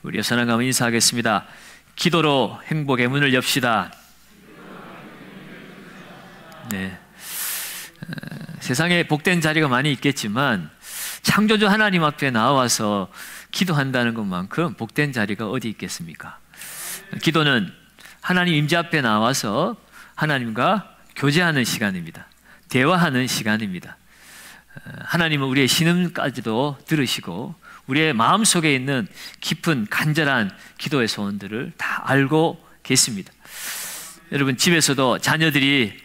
우리 여선왕 인사하겠습니다. 기도로 행복의 문을 엽시다. 네. 세상에 복된 자리가 많이 있겠지만 창조주 하나님 앞에 나와서 기도한다는 것만큼 복된 자리가 어디 있겠습니까? 기도는 하나님 임재 앞에 나와서 하나님과 교제하는 시간입니다. 대화하는 시간입니다. 하나님은 우리의 신음까지도 들으시고 우리의 마음속에 있는 깊은 간절한 기도의 소원들을 다 알고 계십니다. 여러분, 집에서도 자녀들이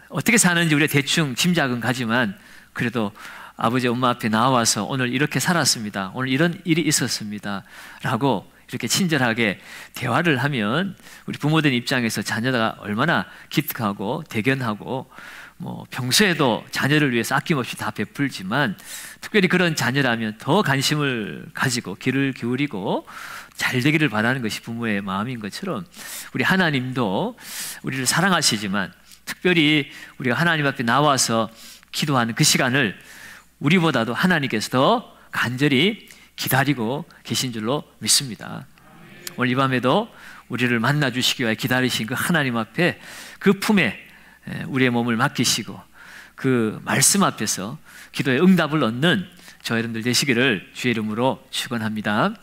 어떻게 사는지 우리가 대충 짐작은 가지만 그래도 아버지 엄마 앞에 나와서 오늘 이렇게 살았습니다, 오늘 이런 일이 있었습니다 라고 이렇게 친절하게 대화를 하면 우리 부모들 입장에서 자녀가 얼마나 기특하고 대견하고 평소에도 자녀를 위해서 아낌없이 다 베풀지만 특별히 그런 자녀라면 더 관심을 가지고 귀를 기울이고 잘 되기를 바라는 것이 부모의 마음인 것처럼 우리 하나님도 우리를 사랑하시지만 특별히 우리가 하나님 앞에 나와서 기도하는 그 시간을 우리보다도 하나님께서 더 간절히 기다리고 계신 줄로 믿습니다. 오늘 이 밤에도 우리를 만나 주시기 위해 기다리신 그 하나님 앞에 그 품에 우리의 몸을 맡기시고 그 말씀 앞에서 기도의 응답을 얻는 저 여러분들 되시기를 주의 이름으로 축원합니다.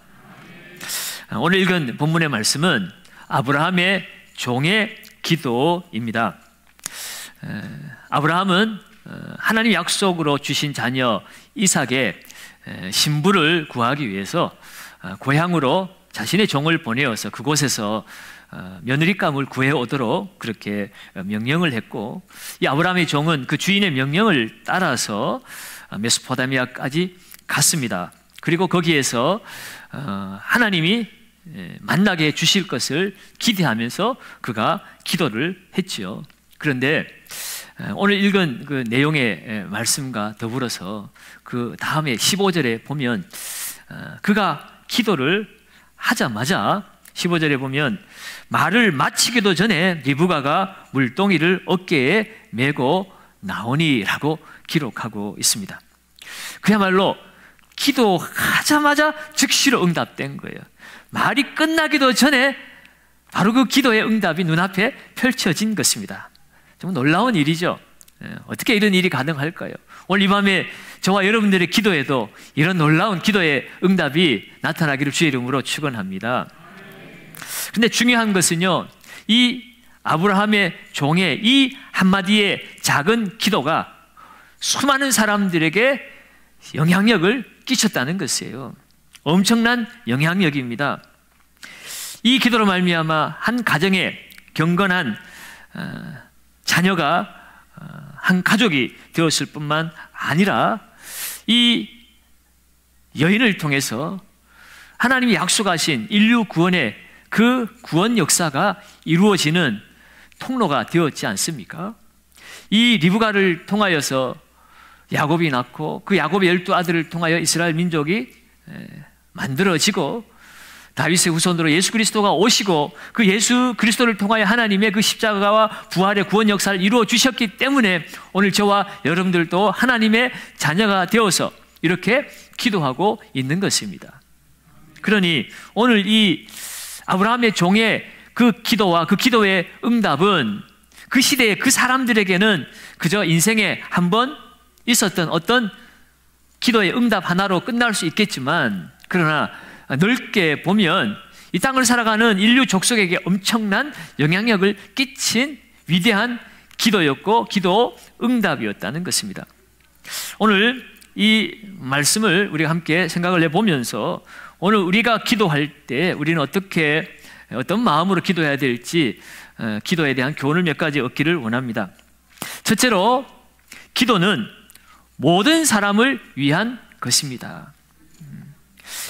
오늘 읽은 본문의 말씀은 아브라함의 종의 기도입니다. 아브라함은 하나님 약속으로 주신 자녀 이삭의 신부를 구하기 위해서 고향으로 자신의 종을 보내어서 그곳에서 며느리감을 구해오도록 그렇게 명령을 했고, 이 아브라함의 종은 그 주인의 명령을 따라서 메소포타미아까지 갔습니다. 그리고 거기에서 하나님이 만나게 해주실 것을 기대하면서 그가 기도를 했지요. 그런데 오늘 읽은 그 내용의 말씀과 더불어서 그 다음에 15절에 보면 그가 기도를 하자마자 15절에 보면 말을 마치기도 전에 리브가가 물동이를 어깨에 메고 나오니라고 기록하고 있습니다. 그야말로 기도하자마자 즉시로 응답된 거예요. 말이 끝나기도 전에 바로 그 기도의 응답이 눈앞에 펼쳐진 것입니다. 정말 놀라운 일이죠. 어떻게 이런 일이 가능할까요? 오늘 이 밤에 저와 여러분들의 기도에도 이런 놀라운 기도의 응답이 나타나기를 주의 이름으로 축원합니다. 그런데 중요한 것은요, 이 아브라함의 종의 이 한마디의 작은 기도가 수많은 사람들에게 영향력을 끼쳤다는 것이에요. 엄청난 영향력입니다. 이 기도로 말미암아 한 가정에 경건한 자녀가 한 가족이 되었을 뿐만 아니라 이 여인을 통해서 하나님이 약속하신 인류 구원의 그 구원 역사가 이루어지는 통로가 되었지 않습니까? 이 리브가를 통하여서 야곱이 낳고 그 야곱의 12아들을 통하여 이스라엘 민족이 만들어지고 다윗의 후손으로 예수 그리스도가 오시고 그 예수 그리스도를 통하여 하나님의 그 십자가와 부활의 구원 역사를 이루어 주셨기 때문에 오늘 저와 여러분들도 하나님의 자녀가 되어서 이렇게 기도하고 있는 것입니다. 그러니 오늘 이 아브라함의 종의 그 기도와 그 기도의 응답은 그 시대의 그 사람들에게는 그저 인생에 한 번 있었던 어떤 기도의 응답 하나로 끝날 수 있겠지만, 그러나 넓게 보면 이 땅을 살아가는 인류 족속에게 엄청난 영향력을 끼친 위대한 기도였고 기도 응답이었다는 것입니다. 오늘 이 말씀을 우리가 함께 생각을 해보면서 오늘 우리가 기도할 때 우리는 어떤 마음으로 기도해야 될지 기도에 대한 교훈을 몇 가지 얻기를 원합니다. 첫째로, 기도는 모든 사람을 위한 것입니다.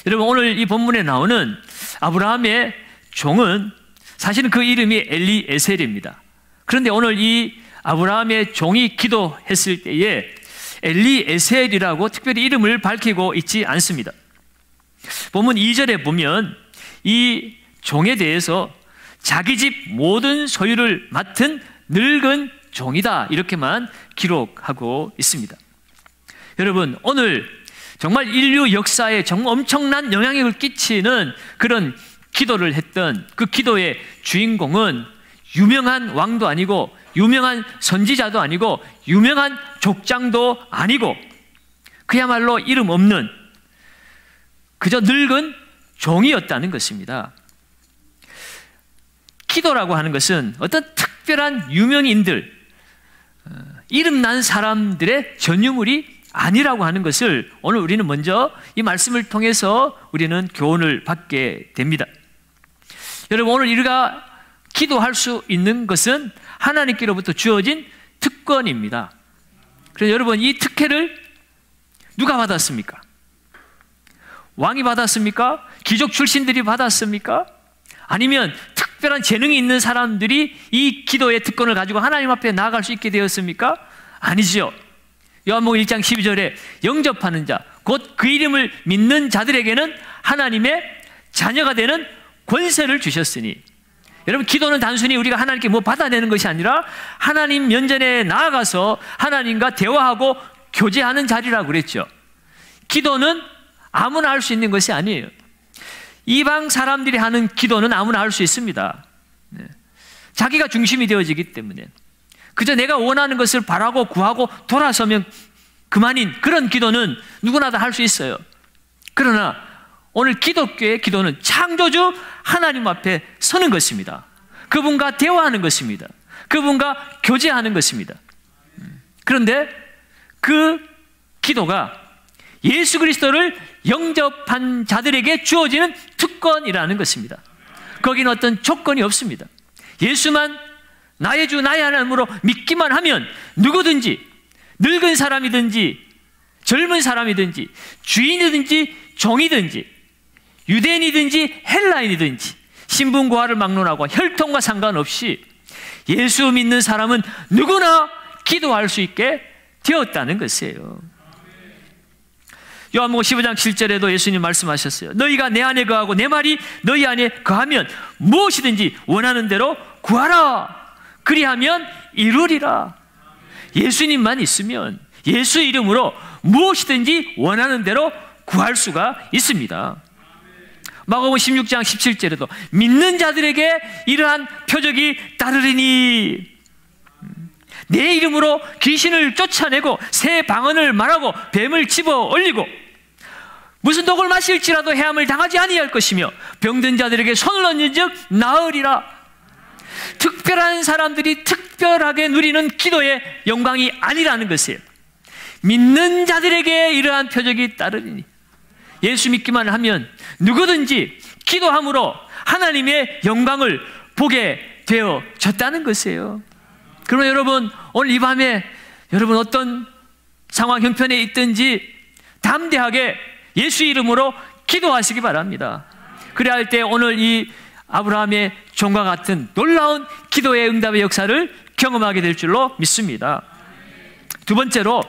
여러분, 오늘 이 본문에 나오는 아브라함의 종은 사실은 그 이름이 엘리에셀입니다. 그런데 오늘 이 아브라함의 종이 기도했을 때에 엘리에셀이라고 특별히 이름을 밝히고 있지 않습니다. 본문 2절에 보면 이 종에 대해서 자기 집 모든 소유를 맡은 늙은 종이다 이렇게만 기록하고 있습니다. 여러분, 오늘 정말 인류 역사에 정말 엄청난 영향력을 끼치는 그런 기도를 했던 그 기도의 주인공은 유명한 왕도 아니고 유명한 선지자도 아니고 유명한 족장도 아니고 그야말로 이름 없는 그저 늙은 종이었다는 것입니다. 기도라고 하는 것은 어떤 특별한 유명인들, 이름난 사람들의 전유물이 아니라고 하는 것을 오늘 우리는 먼저 이 말씀을 통해서 우리는 교훈을 받게 됩니다. 여러분, 오늘 우리가 기도할 수 있는 것은 하나님께로부터 주어진 특권입니다. 그래서 여러분, 이 특혜를 누가 받았습니까? 왕이 받았습니까? 귀족 출신들이 받았습니까? 아니면 특별한 재능이 있는 사람들이 이 기도의 특권을 가지고 하나님 앞에 나아갈 수 있게 되었습니까? 아니죠. 요한복음 1장 12절에 영접하는 자, 곧 그 이름을 믿는 자들에게는 하나님의 자녀가 되는 권세를 주셨으니, 여러분, 기도는 단순히 우리가 하나님께 뭐 받아내는 것이 아니라 하나님 면전에 나아가서 하나님과 대화하고 교제하는 자리라고 그랬죠. 기도는 아무나 할 수 있는 것이 아니에요. 이방 사람들이 하는 기도는 아무나 할 수 있습니다. 자기가 중심이 되어지기 때문에 그저 내가 원하는 것을 바라고 구하고 돌아서면 그만인 그런 기도는 누구나 다 할 수 있어요. 그러나 오늘 기독교의 기도는 창조주 하나님 앞에 서는 것입니다. 그분과 대화하는 것입니다. 그분과 교제하는 것입니다. 그런데 그 기도가 예수 그리스도를 영접한 자들에게 주어지는 특권이라는 것입니다. 거기는 어떤 조건이 없습니다. 예수만 나의 주 나의 하나님으로 믿기만 하면 누구든지, 늙은 사람이든지 젊은 사람이든지 주인이든지 종이든지 유대인이든지 헬라인이든지 신분고하를 막론하고 혈통과 상관없이 예수 믿는 사람은 누구나 기도할 수 있게 되었다는 것이에요. 요한복음 15장 7절에도 예수님 말씀하셨어요. 너희가 내 안에 거하고 내 말이 너희 안에 거하면 무엇이든지 원하는 대로 구하라. 그리하면 이루리라. 예수님만 있으면 예수 이름으로 무엇이든지 원하는 대로 구할 수가 있습니다. 마가복음 16장 17절에도 믿는 자들에게 이러한 표적이 따르리니 내 이름으로 귀신을 쫓아내고 새 방언을 말하고 뱀을 집어 올리고 무슨 독을 마실지라도 해함을 당하지 아니할 것이며 병든 자들에게 손을 얹은즉 나으리라. 특별한 사람들이 특별하게 누리는 기도의 영광이 아니라는 것이에요. 믿는 자들에게 이러한 표적이 따르리니, 예수 믿기만 하면 누구든지 기도함으로 하나님의 영광을 보게 되어졌다는 것이에요. 그러면 여러분, 오늘 이 밤에 여러분 어떤 상황 형편에 있든지 담대하게 예수 이름으로 기도하시기 바랍니다. 그래야 할 때 오늘 이 아브라함의 종과 같은 놀라운 기도의 응답의 역사를 경험하게 될 줄로 믿습니다. 두 번째로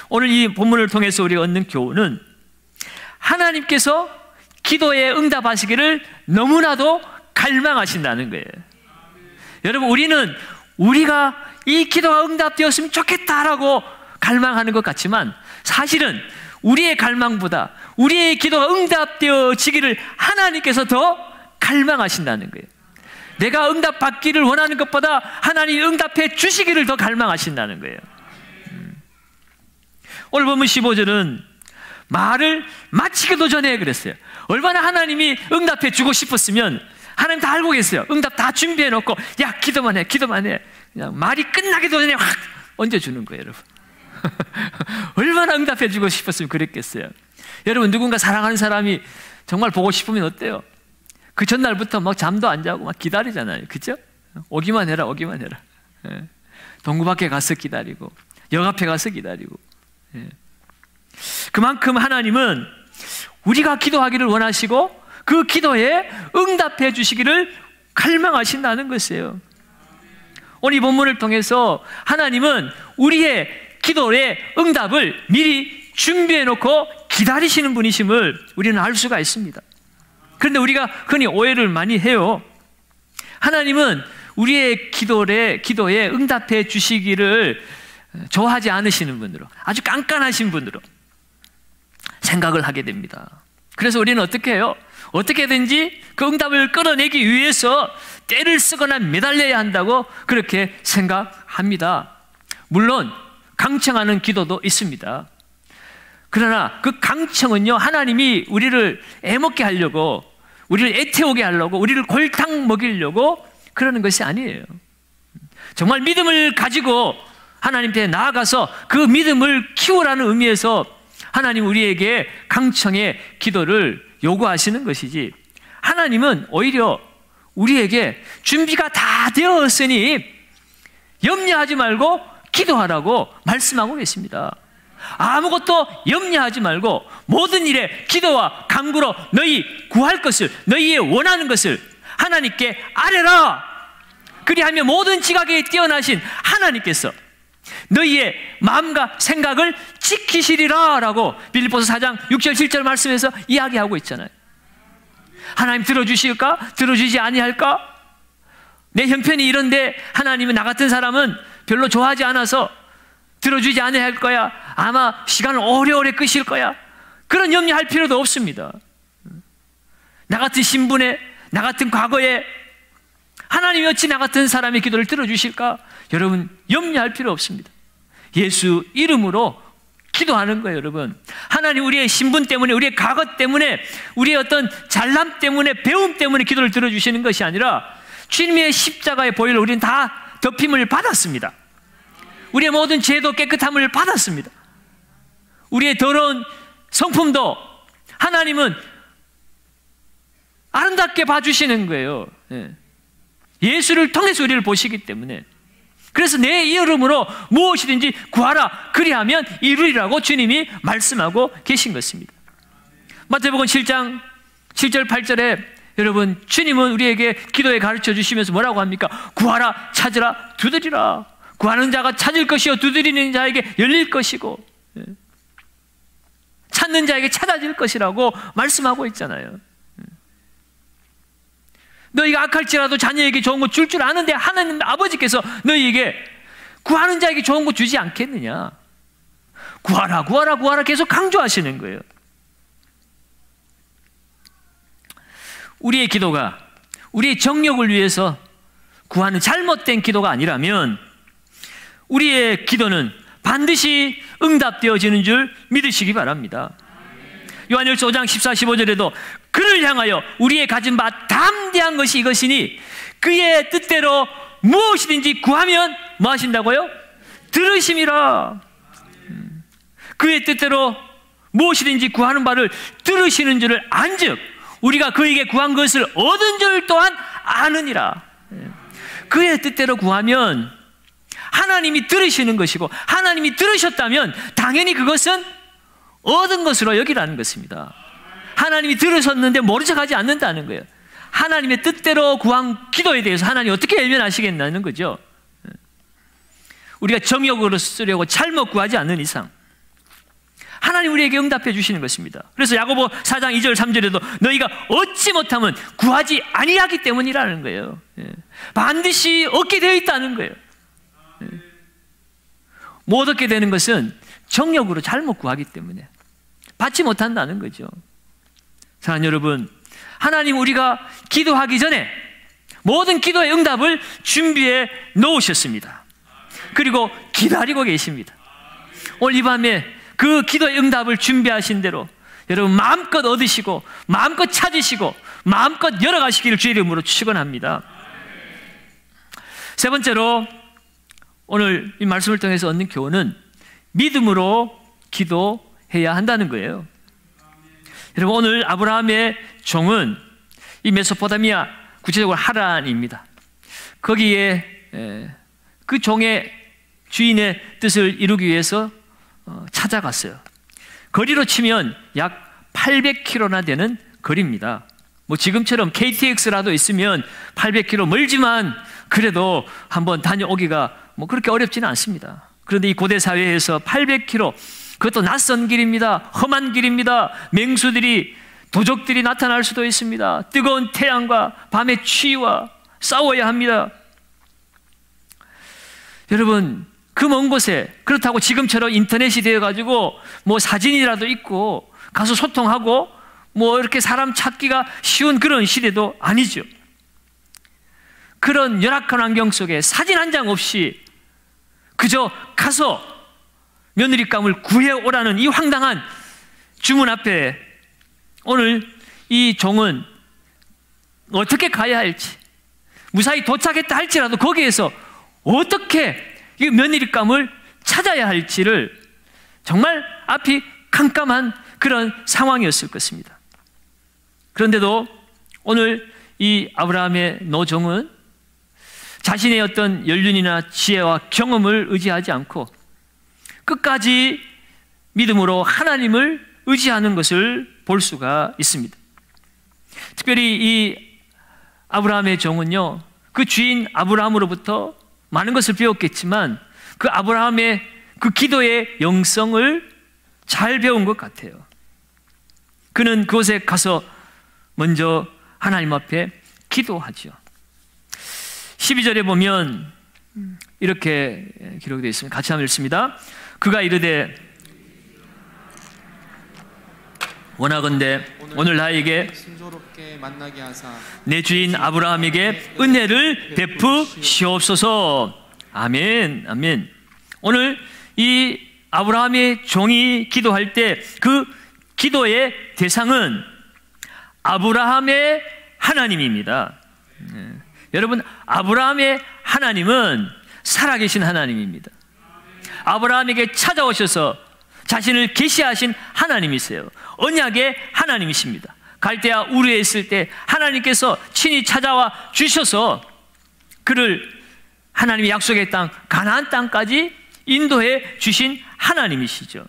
오늘 이 본문을 통해서 우리가 얻는 교훈은 하나님께서 기도에 응답하시기를 너무나도 갈망하신다는 거예요. 여러분, 우리는 우리가 이 기도가 응답되었으면 좋겠다라고 갈망하는 것 같지만 사실은 우리의 갈망보다 우리의 기도가 응답되어지기를 하나님께서 더 갈망하신다는 거예요. 내가 응답받기를 원하는 것보다 하나님이 응답해 주시기를 더 갈망하신다는 거예요. 오늘 보면 15절은 말을 마치기도 전에 그랬어요. 얼마나 하나님이 응답해 주고 싶었으면 하나님 다 알고 계세요. 응답 다 준비해 놓고 야 기도만 해 기도만 해, 그냥 말이 끝나기도 전에 확 얹어주는 거예요. 여러분 얼마나 응답해 주고 싶었으면 그랬겠어요. 여러분, 누군가 사랑하는 사람이 정말 보고 싶으면 어때요? 그 전날부터 막 잠도 안 자고 막 기다리잖아요. 그죠? 오기만 해라 오기만 해라. 동구 밖에 가서 기다리고 역 앞에 가서 기다리고. 그만큼 하나님은 우리가 기도하기를 원하시고 그 기도에 응답해 주시기를 갈망하신다는 것이에요. 오늘 이 본문을 통해서 하나님은 우리의 기도의 응답을 미리 준비해 놓고 기다리시는 분이심을 우리는 알 수가 있습니다. 그런데 우리가 흔히 오해를 많이 해요. 하나님은 우리의 기도에 응답해 주시기를 좋아하지 않으시는 분으로, 아주 깐깐하신 분으로, 생각을 하게 됩니다. 그래서 우리는 어떻게 해요? 어떻게든지 그 응답을 끌어내기 위해서 떼를 쓰거나 매달려야 한다고 그렇게 생각합니다. 물론 강청하는 기도도 있습니다. 그러나 그 강청은요, 하나님이 우리를 애먹게 하려고, 우리를 애태우게 하려고, 우리를 골탕 먹이려고 그러는 것이 아니에요. 정말 믿음을 가지고 하나님께 나아가서 그 믿음을 키우라는 의미에서 하나님 우리에게 강청의 기도를 요구하시는 것이지, 하나님은 오히려 우리에게 준비가 다 되었으니 염려하지 말고 기도하라고 말씀하고 계십니다. 아무것도 염려하지 말고 모든 일에 기도와 간구로 너희 구할 것을, 너희의 원하는 것을 하나님께 아뢰라. 그리하면 모든 지각에 뛰어나신 하나님께서 너희의 마음과 생각을 지키시리라 라고 빌립보서 4장 6절 7절 말씀에서 이야기하고 있잖아요. 하나님 들어주실까? 들어주지 아니할까? 내 형편이 이런데 하나님은 나 같은 사람은 별로 좋아하지 않아서 들어주지 아니할 거야. 아마 시간을 오래오래 끄실 거야. 그런 염려할 필요도 없습니다. 나 같은 신분에, 나 같은 과거에 하나님이 어찌 나 같은 사람의 기도를 들어주실까? 여러분 염려할 필요 없습니다. 예수 이름으로 기도하는 거예요. 여러분, 하나님 우리의 신분 때문에, 우리의 과거 때문에, 우리의 어떤 잘남 때문에, 배움 때문에 기도를 들어주시는 것이 아니라 주님의 십자가의 보혈로 우리는 다 덮임을 받았습니다. 우리의 모든 죄도 깨끗함을 받았습니다. 우리의 더러운 성품도 하나님은 아름답게 봐주시는 거예요. 예수를 통해서 우리를 보시기 때문에. 그래서 내 이름으로 무엇이든지 구하라, 그리하면 이루리라고 주님이 말씀하고 계신 것입니다. 마태복음 7장 7절 8절에 여러분, 주님은 우리에게 기도에 가르쳐 주시면서 뭐라고 합니까? 구하라, 찾으라, 두드리라. 구하는 자가 찾을 것이요, 두드리는 자에게 열릴 것이고, 찾는 자에게 찾아질 것이라고 말씀하고 있잖아요. 너희가 악할지라도 자녀에게 좋은 거 줄 줄 아는데 하나님 아버지께서 너희에게 구하는 자에게 좋은 거 주지 않겠느냐? 구하라, 구하라, 구하라 계속 강조하시는 거예요. 우리의 기도가 우리의 정욕을 위해서 구하는 잘못된 기도가 아니라면 우리의 기도는 반드시 응답되어지는 줄 믿으시기 바랍니다. 요한일서 5장 14, 15절에도 그를 향하여 우리의 가진 바 담대한 것이 이것이니 그의 뜻대로 무엇이든지 구하면 뭐 하신다고요? 들으심이라. 그의 뜻대로 무엇이든지 구하는 바를 들으시는 줄을 안즉 우리가 그에게 구한 것을 얻은 줄 또한 아느니라. 그의 뜻대로 구하면 하나님이 들으시는 것이고, 하나님이 들으셨다면 당연히 그것은 얻은 것으로 여기라는 것입니다. 하나님이 들으셨는데 모른 척하지 않는다는 거예요. 하나님의 뜻대로 구한 기도에 대해서 하나님이 어떻게 외면하시겠다는 거죠. 우리가 정욕으로 쓰려고 잘못 구하지 않는 이상 하나님 우리에게 응답해 주시는 것입니다. 그래서 야고보 4장 2절 3절에도 너희가 얻지 못하면 구하지 아니하기 때문이라는 거예요. 반드시 얻게 되어 있다는 거예요. 못 얻게 되는 것은 정욕으로 잘못 구하기 때문에 받지 못한다는 거죠. 사랑하는 여러분, 하나님 우리가 기도하기 전에 모든 기도의 응답을 준비해 놓으셨습니다. 그리고 기다리고 계십니다. 오늘 이 밤에 그 기도의 응답을 준비하신 대로 여러분 마음껏 얻으시고 마음껏 찾으시고 마음껏 열어가시기를 주의 이름으로 축원합니다. 세 번째로 오늘 이 말씀을 통해서 얻는 교훈은 믿음으로 기도해야 한다는 거예요. 여러분, 오늘 아브라함의 종은 이 메소포타미아, 구체적으로 하란입니다. 거기에 그 종의 주인의 뜻을 이루기 위해서 찾아갔어요. 거리로 치면 약 800km나 되는 거리입니다. 뭐 지금처럼 KTX라도 있으면 800km 멀지만 그래도 한번 다녀오기가 뭐 그렇게 어렵지는 않습니다. 그런데 이 고대 사회에서 800km, 그것도 낯선 길입니다. 험한 길입니다. 맹수들이, 도적들이 나타날 수도 있습니다. 뜨거운 태양과 밤의 추위와 싸워야 합니다. 여러분, 그 먼 곳에, 그렇다고 지금처럼 인터넷이 되어가지고 뭐 사진이라도 있고 가서 소통하고 뭐 이렇게 사람 찾기가 쉬운 그런 시대도 아니죠. 그런 열악한 환경 속에 사진 한 장 없이 그저 가서 며느리감을 구해오라는 이 황당한 주문 앞에 오늘 이 종은 어떻게 가야 할지, 무사히 도착했다 할지라도 거기에서 어떻게 이 며느리감을 찾아야 할지를 정말 앞이 깜깜한 그런 상황이었을 것입니다. 그런데도 오늘 이 아브라함의 노종은 자신의 어떤 연륜이나 지혜와 경험을 의지하지 않고 끝까지 믿음으로 하나님을 의지하는 것을 볼 수가 있습니다. 특별히 이 아브라함의 종은요, 그 주인 아브라함으로부터 많은 것을 배웠겠지만 그 아브라함의 그 기도의 영성을 잘 배운 것 같아요. 그는 그곳에 가서 먼저 하나님 앞에 기도하죠. 12절에 보면 이렇게 기록되어 있습니다. 같이 한번 읽습니다. 그가 이르되 원하건대 오늘 나에게 순조롭게 만나게 하사 내 주인 아브라함에게 은혜를 베푸시옵소서. 아멘, 아멘. 오늘 이 아브라함의 종이 기도할 때 그 기도의 대상은 아브라함의 하나님입니다. 여러분, 아브라함의 하나님은 살아계신 하나님입니다. 아브라함에게 찾아오셔서 자신을 계시하신 하나님이세요. 언약의 하나님이십니다. 갈대아 우르에 있을 때 하나님께서 친히 찾아와 주셔서 그를 하나님의 약속의 땅 가나안 땅까지 인도해 주신 하나님이시죠.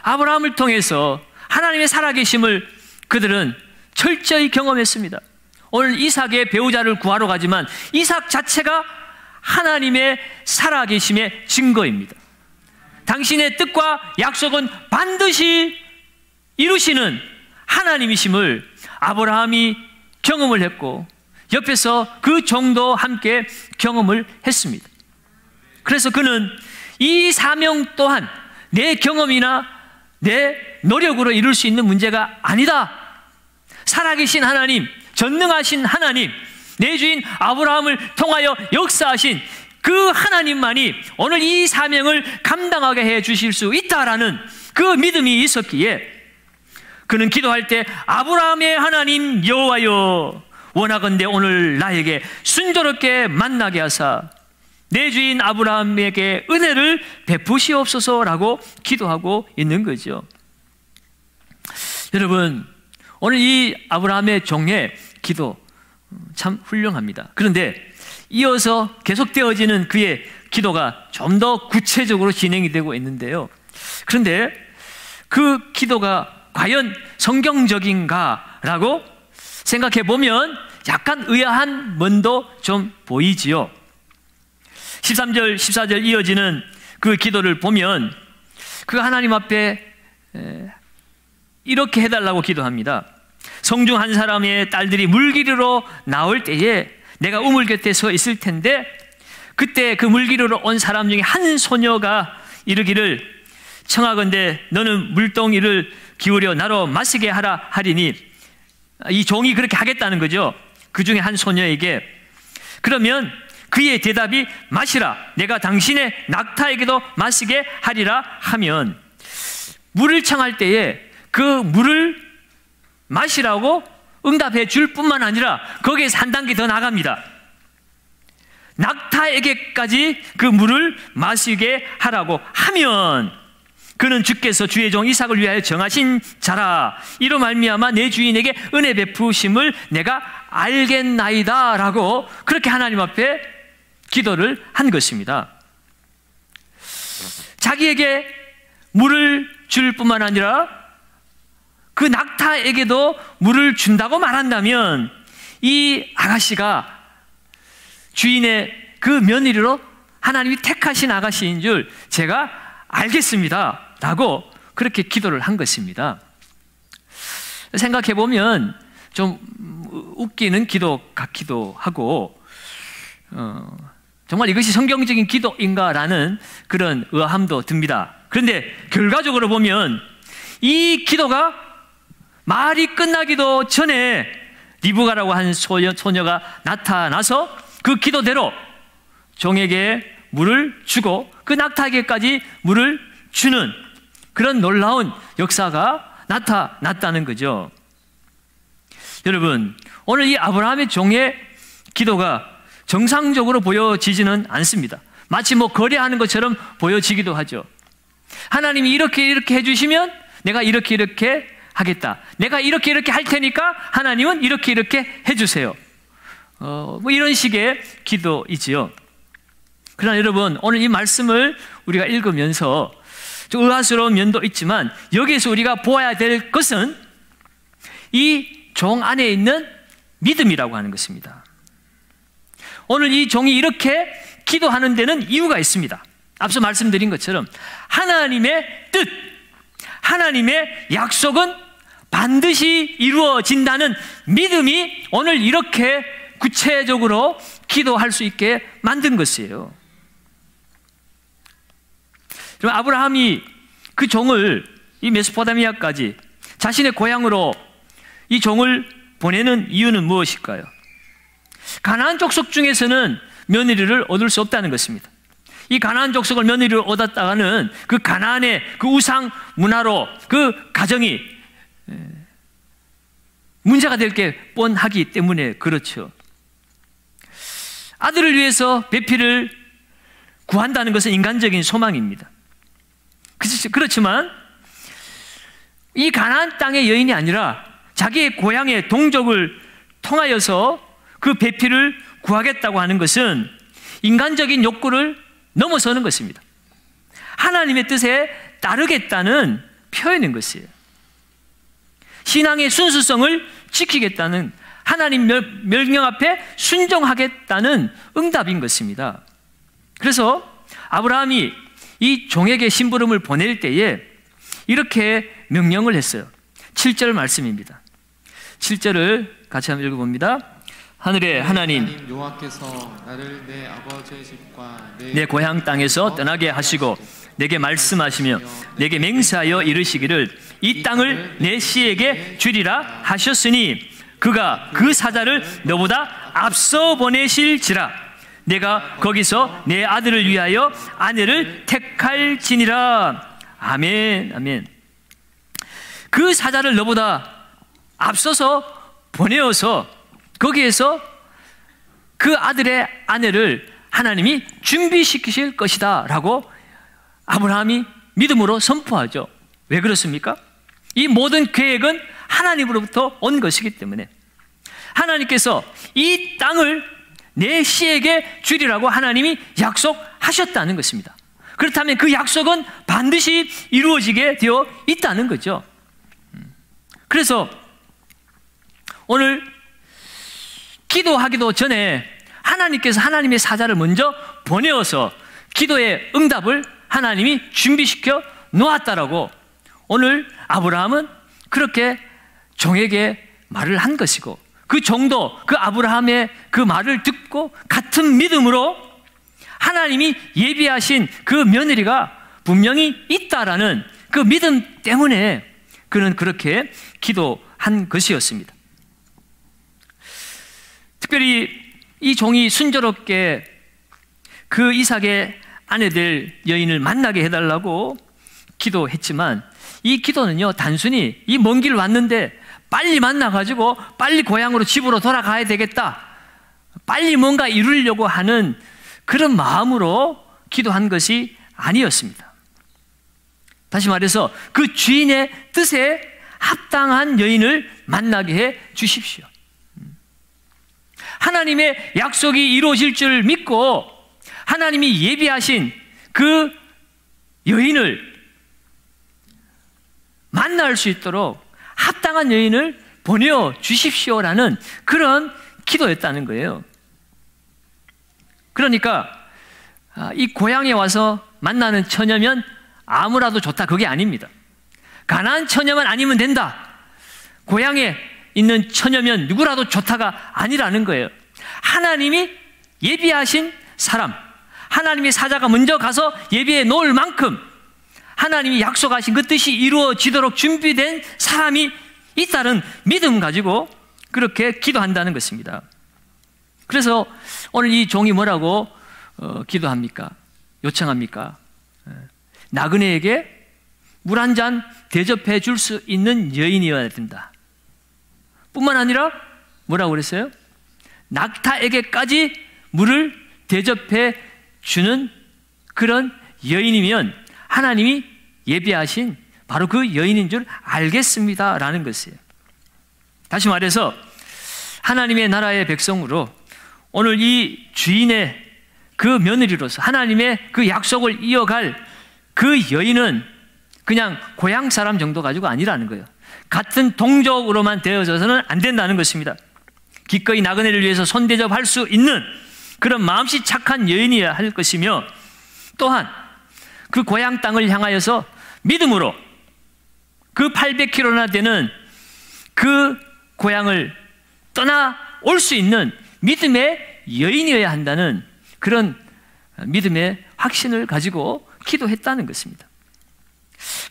아브라함을 통해서 하나님의 살아계심을 그들은 철저히 경험했습니다. 오늘 이삭의 배우자를 구하러 가지만 이삭 자체가 하나님의 살아계심의 증거입니다. 당신의 뜻과 약속은 반드시 이루시는 하나님이심을 아브라함이 경험을 했고 옆에서 그 종도 함께 경험을 했습니다. 그래서 그는 이 사명 또한 내 경험이나 내 노력으로 이룰 수 있는 문제가 아니다. 살아계신 하나님, 전능하신 하나님, 내 주인 아브라함을 통하여 역사하신 그 하나님만이 오늘 이 사명을 감당하게 해 주실 수 있다라는 그 믿음이 있었기에 그는 기도할 때 아브라함의 하나님 여호와여 원하건대 오늘 나에게 순조롭게 만나게 하사 내 주인 아브라함에게 은혜를 베푸시옵소서라고 기도하고 있는 거죠. 여러분, 오늘 이 아브라함의 종의 기도 참 훌륭합니다. 그런데 이어서 계속되어지는 그의 기도가 좀 더 구체적으로 진행이 되고 있는데요. 그런데 그 기도가 과연 성경적인가라고 생각해 보면 약간 의아한 면도 좀 보이지요. 13절, 14절 이어지는 그 기도를 보면 그 하나님 앞에 이렇게 해달라고 기도합니다. 성중 한 사람의 딸들이 물기르러 나올 때에 내가 우물 곁에 서 있을 텐데 그때 그 물기르러 온 사람 중에 한 소녀가 이르기를 청하건대 너는 물동이를 기울여 나로 마시게 하라 하리니 이 종이 그렇게 하겠다는 거죠. 그 중에 한 소녀에게. 그러면 그의 대답이 마시라 내가 당신의 낙타에게도 마시게 하리라 하면 물을 청할 때에 그 물을 마시라고 응답해 줄 뿐만 아니라 거기에서 한 단계 더 나갑니다. 낙타에게까지 그 물을 마시게 하라고 하면 그는 주께서 주의 종 이삭을 위하여 정하신 자라 이로 말미암아 내 주인에게 은혜 베푸심을 내가 알겠나이다 라고 그렇게 하나님 앞에 기도를 한 것입니다. 자기에게 물을 줄 뿐만 아니라 그 낙타에게도 물을 준다고 말한다면 이 아가씨가 주인의 그 며느리로 하나님이 택하신 아가씨인 줄 제가 알겠습니다 라고 그렇게 기도를 한 것입니다. 생각해 보면 좀 웃기는 기도 같기도 하고 정말 이것이 성경적인 기도인가라는 그런 의아함도 듭니다. 그런데 결과적으로 보면 이 기도가 말이 끝나기도 전에 리브가라고 한 소녀가 나타나서 그 기도대로 종에게 물을 주고 그 낙타에게까지 물을 주는 그런 놀라운 역사가 나타났다는 거죠. 여러분, 오늘 이 아브라함의 종의 기도가 정상적으로 보여지지는 않습니다. 마치 거래하는 것처럼 보여지기도 하죠. 하나님이 이렇게 해주시면 내가 이렇게 하겠다. 내가 이렇게 할 테니까 하나님은 이렇게 해주세요. 이런 식의 기도이지요. 그러나 여러분, 오늘 이 말씀을 우리가 읽으면서 좀 의아스러운 면도 있지만 여기에서 우리가 보아야 될 것은 이 종 안에 있는 믿음이라고 하는 것입니다. 오늘 이 종이 이렇게 기도하는 데는 이유가 있습니다. 앞서 말씀드린 것처럼 하나님의 뜻, 하나님의 약속은 반드시 이루어진다는 믿음이 오늘 이렇게 구체적으로 기도할 수 있게 만든 것이에요. 그럼 아브라함이 그 종을 이 메소포타미아까지 자신의 고향으로 이 종을 보내는 이유는 무엇일까요? 가나안 족속 중에서는 며느리를 얻을 수 없다는 것입니다. 이 가나안 족속을 며느리를 얻었다가는 그 가나안의 그 우상 문화로 그 가정이 문제가 될 게 뻔하기 때문에 그렇죠. 아들을 위해서 배필을 구한다는 것은 인간적인 소망입니다. 그렇지만 이 가나안 땅의 여인이 아니라 자기의 고향의 동족을 통하여서 그 배필을 구하겠다고 하는 것은 인간적인 욕구를 넘어서는 것입니다. 하나님의 뜻에 따르겠다는 표현인 것이에요. 신앙의 순수성을 지키겠다는, 하나님 명령 앞에 순종하겠다는 응답인 것입니다. 그래서 아브라함이 이 종에게 심부름을 보낼 때에 이렇게 명령을 했어요. 7절 말씀입니다. 7절을 같이 한번 읽어봅니다. 하늘의 하나님 여호와께서 나를 내 아버지의 집과 내 고향 땅에서 떠나게 하시고 내게 말씀하시며 내게 맹세하여 이르시기를 이 땅을 내 씨에게 주리라 하셨으니 그가 그 사자를 너보다 앞서 보내실지라 내가 거기서 내 아들을 위하여 아내를 택할지니라. 아멘, 아멘. 그 사자를 너보다 앞서서 보내어서 거기에서 그 아들의 아내를 하나님이 준비시키실 것이다 라고 아브라함이 믿음으로 선포하죠. 왜 그렇습니까? 이 모든 계획은 하나님으로부터 온 것이기 때문에 하나님께서 이 땅을 내 씨에게 주리라고 하나님이 약속하셨다는 것입니다. 그렇다면 그 약속은 반드시 이루어지게 되어 있다는 거죠. 그래서 오늘 기도하기도 전에 하나님께서 하나님의 사자를 먼저 보내어서 기도의 응답을 하나님이 준비시켜 놓았다라고 오늘 아브라함은 그렇게 종에게 말을 한 것이고 그 종도 그 아브라함의 그 말을 듣고 같은 믿음으로 하나님이 예비하신 그 며느리가 분명히 있다라는 그 믿음 때문에 그는 그렇게 기도한 것이었습니다. 특별히 이 종이 순조롭게 그 이삭의 아내 될 여인을 만나게 해달라고 기도했지만 이 기도는요 단순히 이 먼 길 왔는데 빨리 만나가지고 빨리 고향으로 집으로 돌아가야 되겠다, 빨리 뭔가 이루려고 하는 그런 마음으로 기도한 것이 아니었습니다. 다시 말해서 그 주인의 뜻에 합당한 여인을 만나게 해 주십시오. 하나님의 약속이 이루어질 줄 믿고 하나님이 예비하신 그 여인을 만날 수 있도록 합당한 여인을 보내어 주십시오라는 그런 기도였다는 거예요. 그러니까 이 고향에 와서 만나는 처녀면 아무라도 좋다 그게 아닙니다. 가나안 처녀만 아니면 된다, 고향에 있는 처녀면 누구라도 좋다가 아니라는 거예요. 하나님이 예비하신 사람, 하나님의 사자가 먼저 가서 예비해 놓을 만큼 하나님이 약속하신 그 뜻이 이루어지도록 준비된 사람이 있다는 믿음 가지고 그렇게 기도한다는 것입니다. 그래서 오늘 이 종이 뭐라고 기도합니까? 요청합니까? 나그네에게 물 한 잔 대접해 줄 수 있는 여인이어야 된다. 뿐만 아니라 뭐라고 그랬어요? 낙타에게까지 물을 대접해 주는 그런 여인이면 하나님이 예비하신 바로 그 여인인 줄 알겠습니다 라는 것이에요. 다시 말해서 하나님의 나라의 백성으로 오늘 이 주인의 그 며느리로서 하나님의 그 약속을 이어갈 그 여인은 그냥 고향 사람 정도 가지고 아니라는 거예요. 같은 동족으로만 되어져서는 안 된다는 것입니다. 기꺼이 나그네를 위해서 손대접할 수 있는 그런 마음씨 착한 여인이어야 할 것이며, 또한 그 고향 땅을 향하여서 믿음으로 그 800km나 되는 그 고향을 떠나올 수 있는 믿음의 여인이어야 한다는 그런 믿음의 확신을 가지고 기도했다는 것입니다.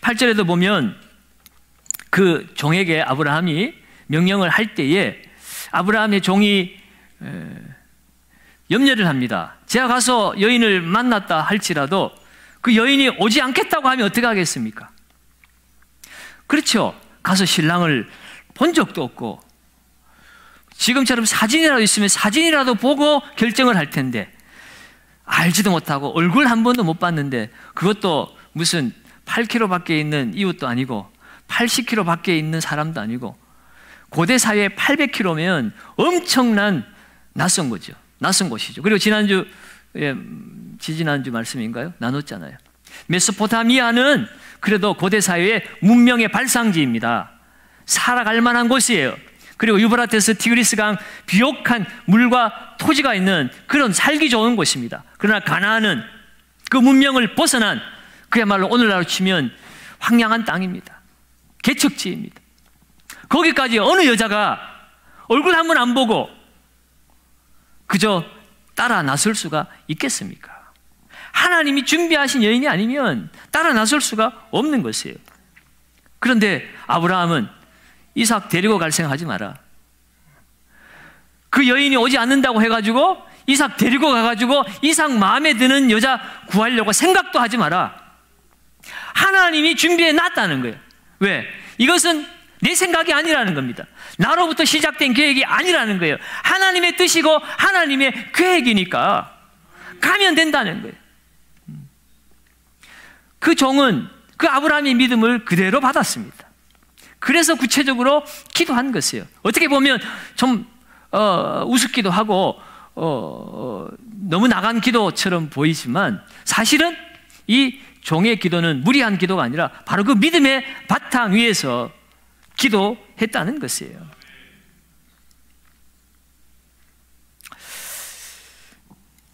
8절에도 보면 그 종에게 아브라함이 명령을 할 때에 아브라함의 종이 염려를 합니다. 제가 가서 여인을 만났다 할지라도 그 여인이 오지 않겠다고 하면 어떻게 하겠습니까? 그렇죠. 가서 신랑을 본 적도 없고 지금처럼 사진이라도 있으면 사진이라도 보고 결정을 할 텐데 알지도 못하고 얼굴 한 번도 못 봤는데, 그것도 무슨 8km 밖에 있는 이웃도 아니고 80km 밖에 있는 사람도 아니고 고대 사회에 800km면 엄청난 낯선 거죠. 낯선 곳이죠. 그리고 지지난주 말씀인가요? 나눴잖아요. 메소포타미아는 그래도 고대 사회의 문명의 발상지입니다. 살아갈 만한 곳이에요. 그리고 유브라테스 티그리스강 비옥한 물과 토지가 있는 그런 살기 좋은 곳입니다. 그러나 가나안은 그 문명을 벗어난 그야말로 오늘날로 치면 황량한 땅입니다. 개척지입니다. 거기까지 어느 여자가 얼굴 한 번 안 보고 그저 따라 나설 수가 있겠습니까? 하나님이 준비하신 여인이 아니면 따라 나설 수가 없는 것이에요. 그런데 아브라함은 이삭 데리고 갈 생각하지 마라. 그 여인이 오지 않는다고 해가지고 이삭 데리고 가가지고 이삭 마음에 드는 여자 구하려고 생각도 하지 마라. 하나님이 준비해 놨다는 거예요. 왜? 이것은 내 생각이 아니라는 겁니다. 나로부터 시작된 계획이 아니라는 거예요. 하나님의 뜻이고 하나님의 계획이니까 가면 된다는 거예요. 그 종은 그 아브라함의 믿음을 그대로 받았습니다. 그래서 구체적으로 기도한 것이에요. 어떻게 보면 좀 우습기도 하고 너무 나간 기도처럼 보이지만 사실은 이 종의 기도는 무리한 기도가 아니라 바로 그 믿음의 바탕 위에서 기도했다는 것이에요.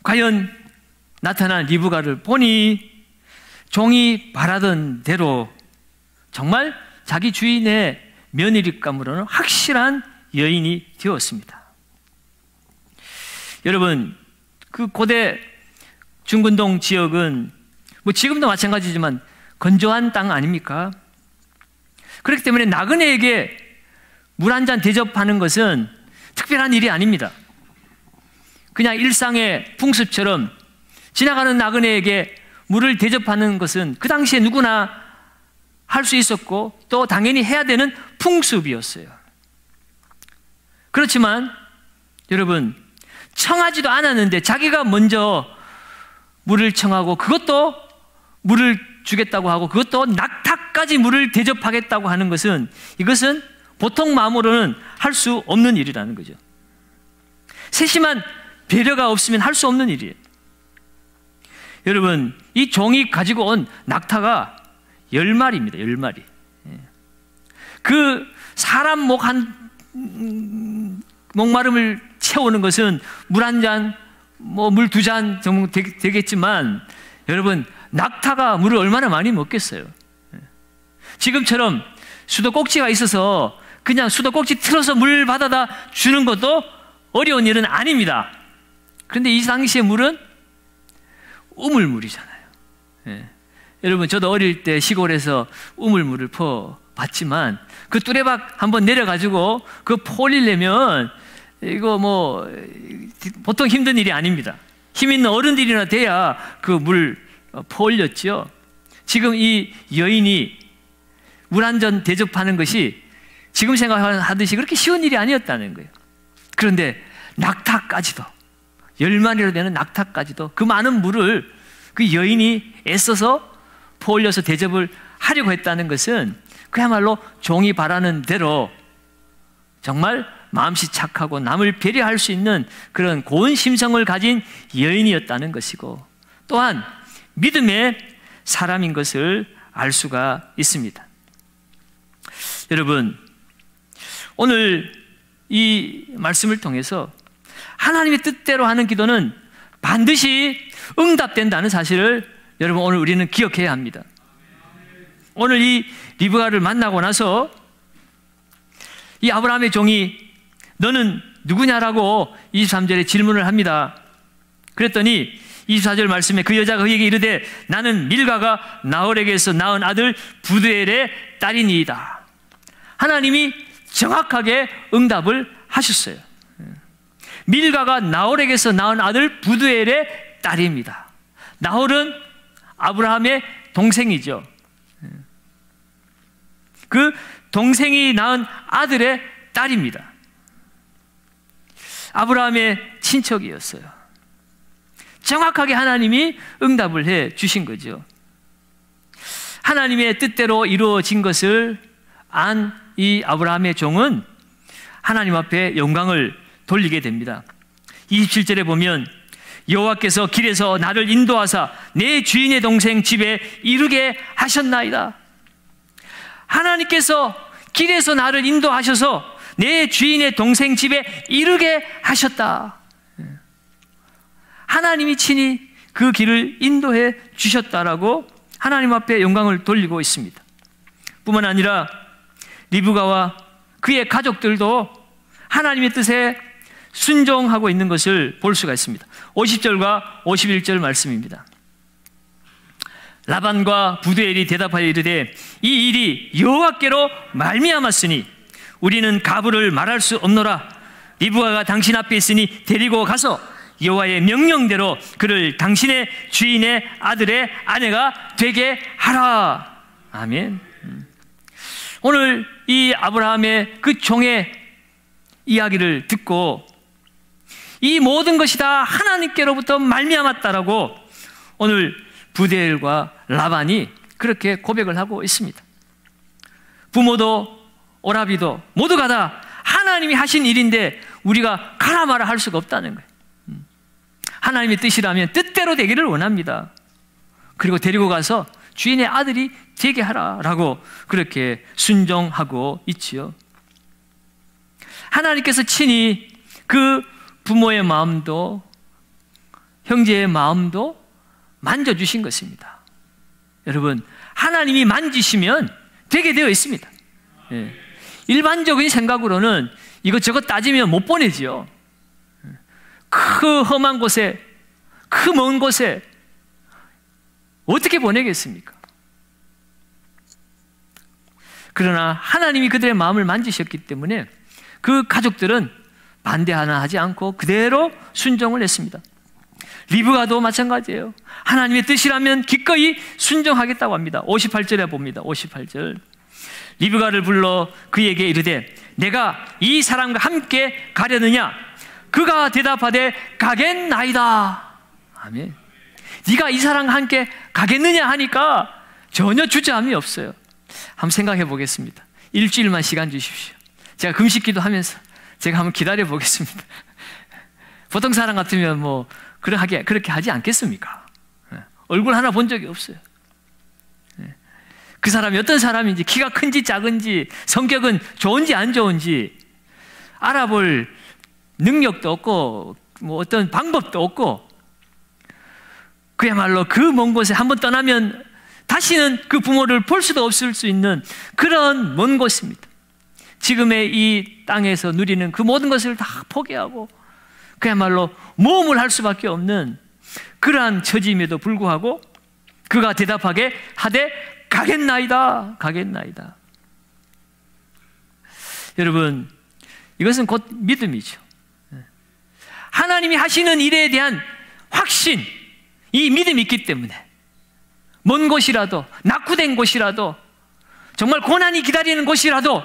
과연 나타난 리브가를 보니 종이 바라던 대로 정말 자기 주인의 며느리감으로는 확실한 여인이 되었습니다. 여러분, 그 고대 중근동 지역은 뭐 지금도 마찬가지지만 건조한 땅 아닙니까? 그렇기 때문에 나그네에게 물 한 잔 대접하는 것은 특별한 일이 아닙니다. 그냥 일상의 풍습처럼 지나가는 나그네에게 물을 대접하는 것은 그 당시에 누구나 할 수 있었고 또 당연히 해야 되는 풍습이었어요. 그렇지만 여러분, 청하지도 않았는데 자기가 먼저 물을 청하고 그것도 물을 주겠다고 하고 그것도 낙타까지 물을 대접하겠다고 하는 것은 이것은 보통 마음으로는 할 수 없는 일이라는 거죠. 세심한 배려가 없으면 할 수 없는 일이에요. 여러분, 이 종이 가지고 온 낙타가 10마리입니다. 10마리. 그 사람 목 한 목마름을 채우는 것은 물 한 잔, 뭐 물 2잔 정도 되겠지만 여러분, 낙타가 물을 얼마나 많이 먹겠어요. 지금처럼 수도꼭지가 있어서 그냥 수도꼭지 틀어서 물 받아다 주는 것도 어려운 일은 아닙니다. 그런데 이 당시의 물은 우물물이잖아요. 여러분, 저도 어릴 때 시골에서 우물물을 퍼 봤지만 그 뚜레박 한번 내려가지고 그 퍼올리려면 이거 뭐 보통 힘든 일이 아닙니다. 힘 있는 어른들이나 돼야 그 물 퍼올렸죠. 지금 이 여인이 물 한 잔 대접하는 것이 지금 생각하듯이 그렇게 쉬운 일이 아니었다는 거예요. 그런데 낙타까지도, 10마리로 되는 낙타까지도 그 많은 물을 그 여인이 애써서 퍼올려서 대접을 하려고 했다는 것은 그야말로 종이 바라는 대로 정말 마음씨 착하고 남을 배려할 수 있는 그런 고운 심성을 가진 여인이었다는 것이고, 또한 믿음의 사람인 것을 알 수가 있습니다. 여러분, 오늘 이 말씀을 통해서 하나님의 뜻대로 하는 기도는 반드시 응답된다는 사실을 여러분 오늘 우리는 기억해야 합니다. 오늘 이 리브가를 만나고 나서 이 아브라함의 종이 너는 누구냐라고 23절에 질문을 합니다. 그랬더니 24절 말씀에 그 여자가 그에게 이르되 나는 밀가가 나홀에게서 낳은 아들 부두엘의 딸이니이다. 하나님이 정확하게 응답을 하셨어요. 밀가가 나홀에게서 낳은 아들 부두엘의 딸입니다. 나홀은 아브라함의 동생이죠. 그 동생이 낳은 아들의 딸입니다. 아브라함의 친척이었어요. 정확하게 하나님이 응답을 해 주신 거죠. 하나님의 뜻대로 이루어진 것을 안 이 아브라함의 종은 하나님 앞에 영광을 돌리게 됩니다. 27절에 보면 여호와께서 길에서 나를 인도하사 내 주인의 동생 집에 이르게 하셨나이다. 하나님께서 길에서 나를 인도하셔서 내 주인의 동생 집에 이르게 하셨다. 하나님이 친히 그 길을 인도해 주셨다라고 하나님 앞에 영광을 돌리고 있습니다. 뿐만 아니라 리브가와 그의 가족들도 하나님의 뜻에 순종하고 있는 것을 볼 수가 있습니다. 50절과 51절 말씀입니다. 라반과 부두엘이 대답하여 이르되 이 일이 여호와께로 말미암았으니 우리는 가부를 말할 수 없노라. 리브가가 당신 앞에 있으니 데리고 가서 여호와의 명령대로 그를 당신의 주인의 아들의 아내가 되게 하라. 아멘. 오늘 이 아브라함의 그 종의 이야기를 듣고 이 모든 것이 다 하나님께로부터 말미암았다라고 오늘 부두엘과 라반이 그렇게 고백을 하고 있습니다. 부모도 오라비도 모두가 다 하나님이 하신 일인데 우리가 가라 마라 할 수가 없다는 거예요. 하나님의 뜻이라면 뜻대로 되기를 원합니다. 그리고 데리고 가서 주인의 아들이 되게 하라라고 그렇게 순종하고 있지요. 하나님께서 친히 그 부모의 마음도 형제의 마음도 만져주신 것입니다. 여러분, 하나님이 만지시면 되게 되어 있습니다. 예. 일반적인 생각으로는 이것저것 따지면 못 보내지요. 그 험한 곳에, 그 먼 곳에 어떻게 보내겠습니까? 그러나 하나님이 그들의 마음을 만지셨기 때문에 그 가족들은 반대 하나 하지 않고 그대로 순종을 했습니다. 리브가도 마찬가지예요. 하나님의 뜻이라면 기꺼이 순종하겠다고 합니다. 58절에 봅니다. 58절. 리브가를 불러 그에게 이르되 내가 이 사람과 함께 가려느냐? 그가 대답하되 가겠나이다. 아멘. 네가 이 사람과 함께 가겠느냐 하니까 전혀 주저함이 없어요. 한번 생각해 보겠습니다. 일주일만 시간 주십시오. 제가 금식기도 하면서 제가 한번 기다려 보겠습니다. 보통 사람 같으면 뭐 그렇게 하지 않겠습니까? 얼굴 하나 본 적이 없어요. 그 사람이 어떤 사람인지, 키가 큰지 작은지, 성격은 좋은지 안 좋은지 알아볼 능력도 없고 뭐 어떤 방법도 없고 그야말로 그 먼 곳에 한번 떠나면 다시는 그 부모를 볼 수도 없을 수 있는 그런 먼 곳입니다. 지금의 이 땅에서 누리는 그 모든 것을 다 포기하고 그야말로 모험을 할 수밖에 없는 그러한 처지임에도 불구하고 그가 대답하게 하되 가겠나이다, 가겠나이다. 여러분, 이것은 곧 믿음이죠. 하나님이 하시는 일에 대한 확신, 이 믿음이 있기 때문에 먼 곳이라도, 낙후된 곳이라도, 정말 고난이 기다리는 곳이라도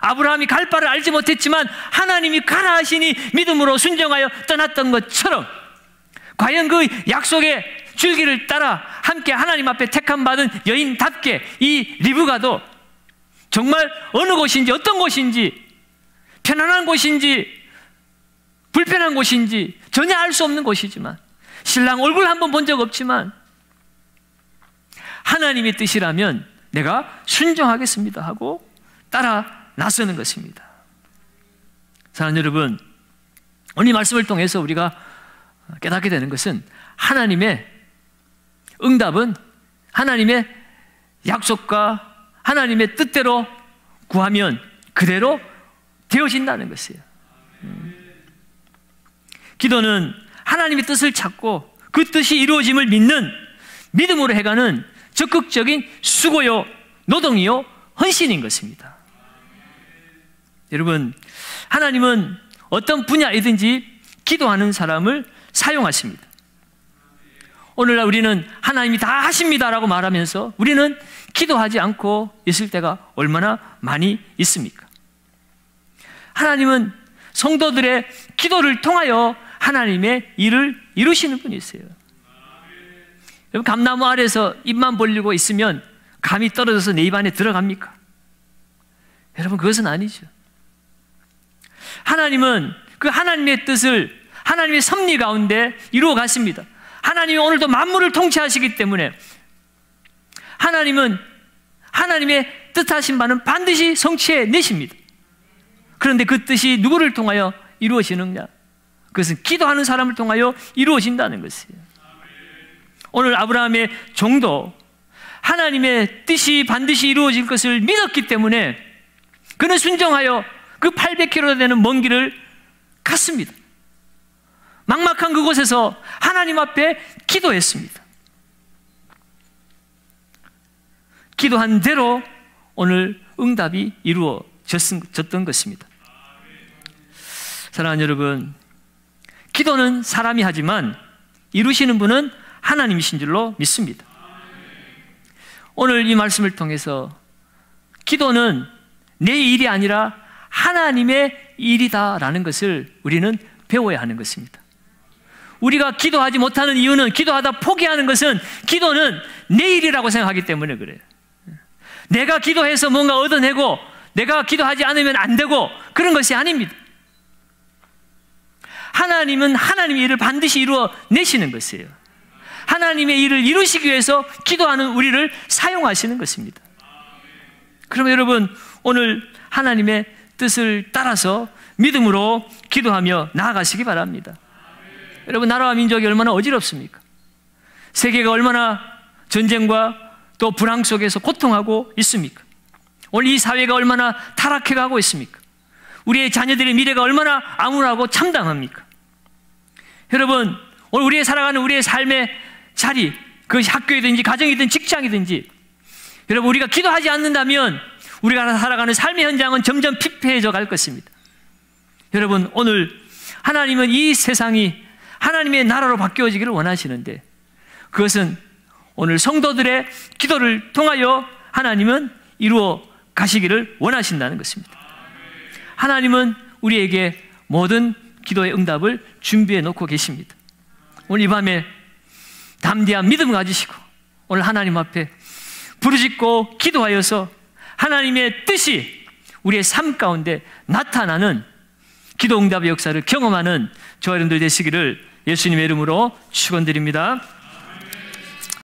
아브라함이 갈 바를 알지 못했지만 하나님이 가라 하시니 믿음으로 순종하여 떠났던 것처럼, 과연 그 약속의 줄기를 따라 함께 하나님 앞에 택함받은 여인답게 이 리브가도 정말 어느 곳인지, 어떤 곳인지, 편안한 곳인지 불편한 곳인지 전혀 알 수 없는 곳이지만, 신랑 얼굴 한번 본 적 없지만 하나님의 뜻이라면 내가 순종하겠습니다 하고 따라 나서는 것입니다. 사랑하는 여러분, 오늘 이 말씀을 통해서 우리가 깨닫게 되는 것은 하나님의 응답은 하나님의 약속과 하나님의 뜻대로 구하면 그대로 되어진다는 것이에요. 기도는 하나님의 뜻을 찾고 그 뜻이 이루어짐을 믿는, 믿음으로 해가는 적극적인 수고요, 노동이요, 헌신인 것입니다. 여러분, 하나님은 어떤 분야이든지 기도하는 사람을 사용하십니다. 오늘날 우리는 하나님이 다 하십니다라고 말하면서 우리는 기도하지 않고 있을 때가 얼마나 많이 있습니까? 하나님은 성도들의 기도를 통하여 하나님의 일을 이루시는 분이세요. 여러분, 감나무 아래서 입만 벌리고 있으면 감이 떨어져서 내 입 안에 들어갑니까? 여러분, 그것은 아니죠. 하나님은 그 하나님의 뜻을 하나님의 섭리 가운데 이루어 갔습니다. 하나님이 오늘도 만물을 통치하시기 때문에 하나님은 하나님의 뜻하신 바는 반드시 성취해 내십니다. 그런데 그 뜻이 누구를 통하여 이루어지느냐? 그것은 기도하는 사람을 통하여 이루어진다는 것이에요. 오늘 아브라함의 종도 하나님의 뜻이 반드시 이루어질 것을 믿었기 때문에 그는 순종하여 그 800km 되는 먼 길을 갔습니다. 막막한 그곳에서 하나님 앞에 기도했습니다. 기도한 대로 오늘 응답이 이루어졌던 것입니다. 사랑하는 여러분, 기도는 사람이 하지만 이루시는 분은 하나님이신 줄로 믿습니다. 오늘 이 말씀을 통해서 기도는 내 일이 아니라 하나님의 일이다라는 것을 우리는 배워야 하는 것입니다. 우리가 기도하지 못하는 이유는, 기도하다 포기하는 것은 기도는 내 일이라고 생각하기 때문에 그래요. 내가 기도해서 뭔가 얻어내고 내가 기도하지 않으면 안 되고 그런 것이 아닙니다. 하나님은 하나님의 일을 반드시 이루어 내시는 것이에요. 하나님의 일을 이루시기 위해서 기도하는 우리를 사용하시는 것입니다. 그러면 여러분, 오늘 하나님의 뜻을 따라서 믿음으로 기도하며 나아가시기 바랍니다. 여러분, 나라와 민족이 얼마나 어지럽습니까? 세계가 얼마나 전쟁과 또 불황 속에서 고통하고 있습니까? 오늘 이 사회가 얼마나 타락해 가고 있습니까? 우리의 자녀들의 미래가 얼마나 암울하고 참담합니까? 여러분, 오늘 우리의 살아가는 우리의 삶의 자리, 그것이 학교이든지 가정이든 직장이든지, 여러분, 우리가 기도하지 않는다면 우리가 살아가는 삶의 현장은 점점 피폐해져 갈 것입니다. 여러분, 오늘 하나님은 이 세상이 하나님의 나라로 바뀌어지기를 원하시는데, 그것은 오늘 성도들의 기도를 통하여 하나님은 이루어 가시기를 원하신다는 것입니다. 하나님은 우리에게 모든 기도의 응답을 준비해 놓고 계십니다. 오늘 이 밤에 담대한 믿음 가지시고 오늘 하나님 앞에 부르짖고 기도하여서 하나님의 뜻이 우리의 삶 가운데 나타나는 기도 응답의 역사를 경험하는 저와 여러분들 되시기를 예수님의 이름으로 축원드립니다.